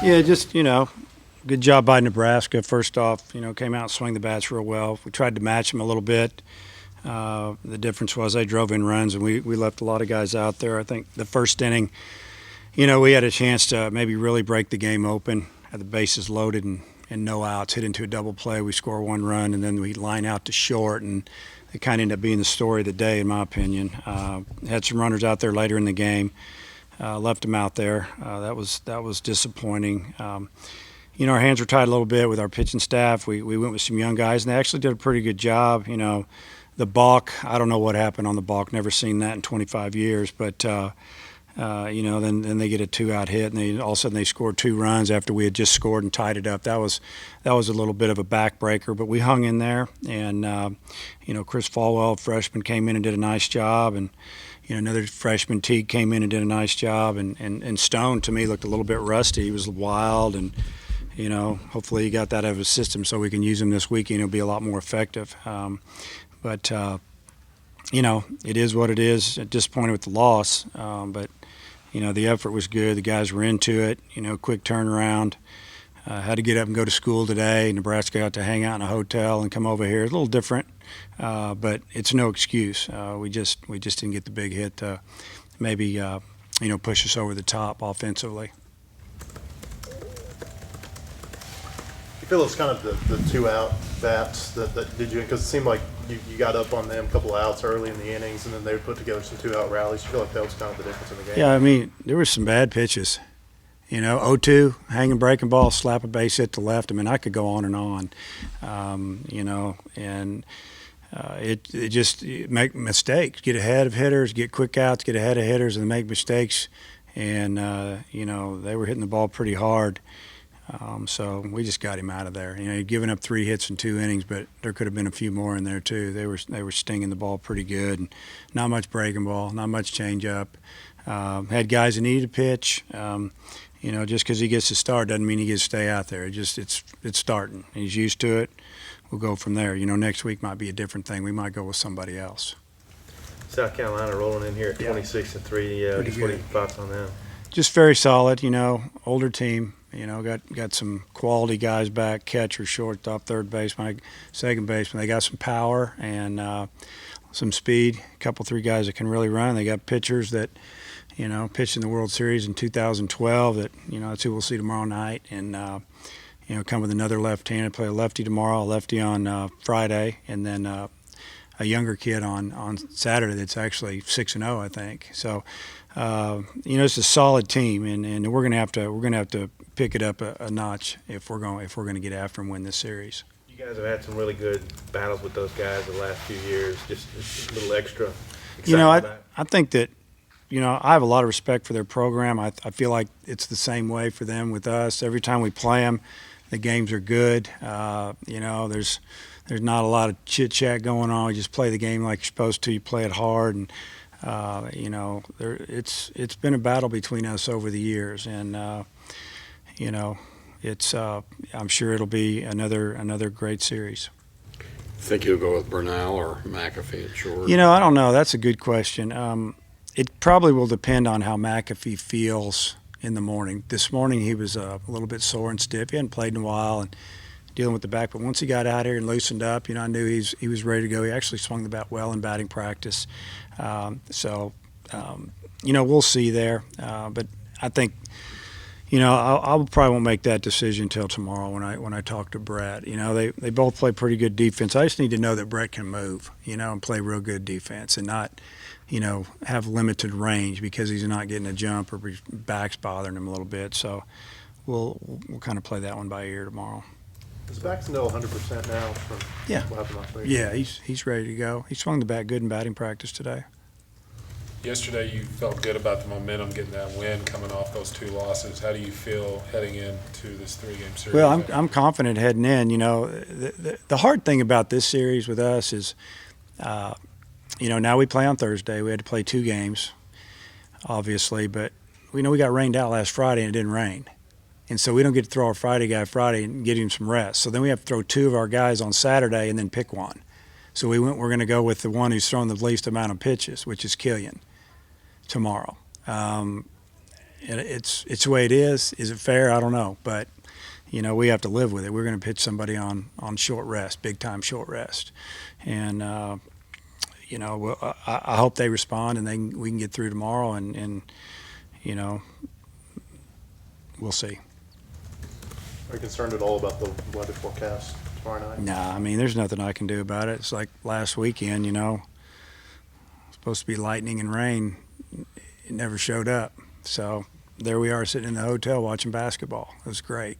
Yeah, just, good job by Nebraska. First off, came out and swung the bats real well. We tried to match them a little bit. The difference was they drove in runs, and we left a lot of guys out there. I think the first inning, we had a chance to maybe really break the game open, had the bases loaded and no outs, hit into a double play. We score one run, and then we line out to short, and it kind of ended up being the story of the day, in my opinion. Had some runners out there later in the game. Left them out there. That was disappointing. Our hands were tied a little bit with our pitching staff. We went with some young guys, and they actually did a pretty good job. The balk, I don't know what happened on the balk. Never seen that in 25 years. But, then they get a two-out hit, and all of a sudden they scored two runs after we had just scored and tied it up. That was a little bit of a backbreaker, but we hung in there. And, Chris Falwell, freshman, came in and did a nice job. And, another freshman, Teague, came in and did a nice job. And Stone, to me, looked a little bit rusty. He was wild, and hopefully he got that out of his system so we can use him this weekend. He'll be a lot more effective. But it is what it is. Disappointed with the loss, but the effort was good. The guys were into it. Quick turnaround. Had to get up and go to school today. Nebraska got to hang out in a hotel and come over here. It's a little different, but it's no excuse. We just didn't get the big hit to maybe push us over the top offensively. You feel it's kind of the two-out bats that did you, because it seemed like you got up on them a couple of outs early in the innings, and then they would put together some two-out rallies. You feel like that was kind of the difference in the game? Yeah, there were some bad pitches. 0-2, hanging breaking ball, slap a base hit to left. I could go on and on. It just make mistakes, get ahead of hitters, get quick outs, get ahead of hitters, and make mistakes. And, they were hitting the ball pretty hard. So we just got him out of there. He'd given up 3 hits in 2 innings, but there could have been a few more in there too. They were stinging the ball pretty good. And not much breaking ball, not much changeup. Had guys that needed to pitch. Just because he gets to start doesn't mean he gets to stay out there. It's starting. He's used to it. We'll go from there. Next week might be a different thing. We might go with somebody else. South Carolina rolling in here at 26-3. Just what are your thoughts on them? Just very solid. Older team. Got some quality guys back, catcher, shortstop, third baseman, second baseman. They got some power and some speed. A couple, 3 guys that can really run. They got pitchers that, pitched in the World Series in 2012 that, that's who we'll see tomorrow night. And, come with another left-handed, play a lefty tomorrow, a lefty on Friday, and then a younger kid on Saturday that's actually 6-0, I think. So, it's a solid team, and we're gonna have to pick it up a notch if we're going to get after and win this series. You guys have had some really good battles with those guys the last few years. Just a little extra. I think that I have a lot of respect for their program. I feel like it's the same way for them with us. Every time we play them, the games are good. There's not a lot of chit chat going on. We just play the game like you're supposed to. You play it hard, and it's been a battle between us over the years, and I'm sure it'll be another great series. Think you'll go with Burnell or McAfee at short? I don't know. That's a good question. It probably will depend on how McAfee feels in the morning. This morning he was a little bit sore and stiff. He hadn't played in a while and dealing with the back. But once he got out here and loosened up, I knew he was ready to go. He actually swung the bat well in batting practice. We'll see there. But I think, I probably won't make that decision until tomorrow when I talk to Brett. They both play pretty good defense. I just need to know that Brett can move, and play real good defense and not, have limited range because he's not getting a jump or his back's bothering him a little bit. So we'll kind of play that one by ear tomorrow. Is Baxendale 100% now from what happened last week? Yeah, he's ready to go. He swung the bat good in batting practice today. Yesterday you felt good about the momentum, getting that win coming off those 2 losses. How do you feel heading into this 3-game series? Well, I'm confident heading in. The hard thing about this series with us is, now we play on Thursday. We had to play 2 games, obviously, but we got rained out last Friday and it didn't rain. And so we don't get to throw our Friday guy Friday and get him some rest. So then we have to throw 2 of our guys on Saturday and then pick one. So we're going to go with the one who's thrown the least amount of pitches, which is Killian, tomorrow. it's the way it is. Is it fair? I don't know, but we have to live with it. We're going to pitch somebody on short rest, big time short rest, and I hope they respond and we can get through tomorrow, and we'll see. Are you concerned at all about the weather forecast tomorrow night? Nah, I mean, there's nothing I can do about it. It's like last weekend, supposed to be lightning and rain. It never showed up. So there we are sitting in the hotel watching basketball. It was great.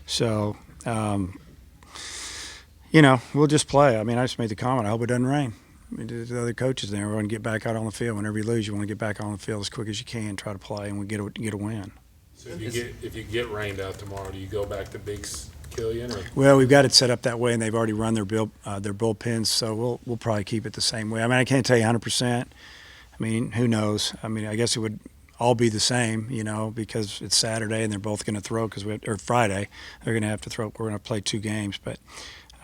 So, we'll just play. I mean, I just made the comment, I hope it doesn't rain. I mean, the other coaches there want to get back out on the field. Whenever you lose, you want to get back on the field as quick as you can, try to play, and we get a win. So if you get rained out tomorrow, do you go back to Big Killian? Or? Well, we've got it set up that way, and they've already run their bullpens, so we'll probably keep it the same way. I mean, I can't tell you 100%. I mean, who knows? I mean, I guess it would all be the same, because it's Saturday and they're both going to throw or Friday. They're going to have to throw. We're going to play 2 games, but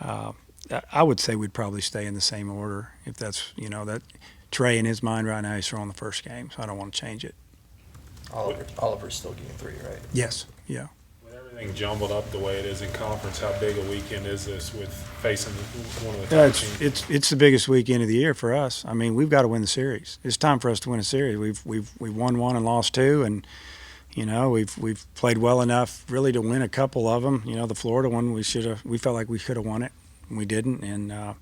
I would say we'd probably stay in the same order if that's, that Trey in his mind right now he's throwing the first game, so I don't want to change it. Oliver's still game 3, right? Yes. Yeah. With everything jumbled up the way it is in conference, how big a weekend is this with facing one of the top teams? It's the biggest weekend of the year for us. I mean, we've got to win the series. It's time for us to win a series. We've won 1 and lost 2, and we've played well enough really to win a couple of them. The Florida one we felt like we could have won it, and we didn't, and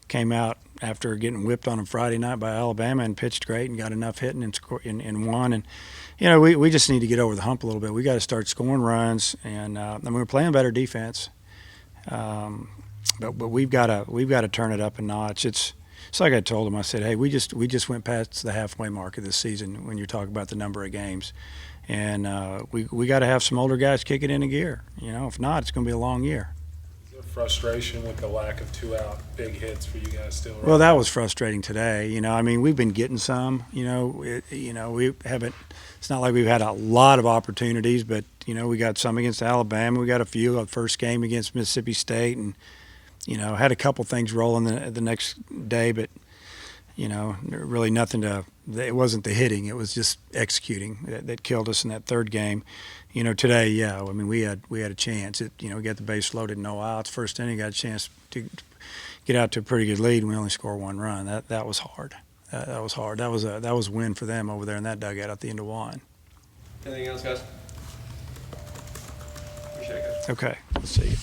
came out after getting whipped on a Friday night by Alabama and pitched great and got enough hitting and won. And we just need to get over the hump a little bit. We got to start scoring runs, and we're playing better defense. But we've got to turn it up a notch. It's like I told them. I said, hey, we just went past the halfway mark of this season when you're talking about the number of games, and we got to have some older guys kick it into gear. If not, it's going to be a long year. Is there frustration with the lack of 2-out big hits for you guys still? Well, that was frustrating today. I mean, we've been getting some. We haven't. It's not like we've had a lot of opportunities, but we got some against Alabama. We got a few. Our first game against Mississippi State, and had a couple things rolling the next day, but really nothing to. It wasn't the hitting; it was just executing that killed us in that third game. Today, yeah. I mean, we had a chance. We got the base loaded, no outs. First inning, got a chance to get out to a pretty good lead, and we only score 1 run. That was hard. That was hard. That was a win for them over there in that dugout at the end of 1. Anything else, guys? Appreciate it, guys. Okay, let's see.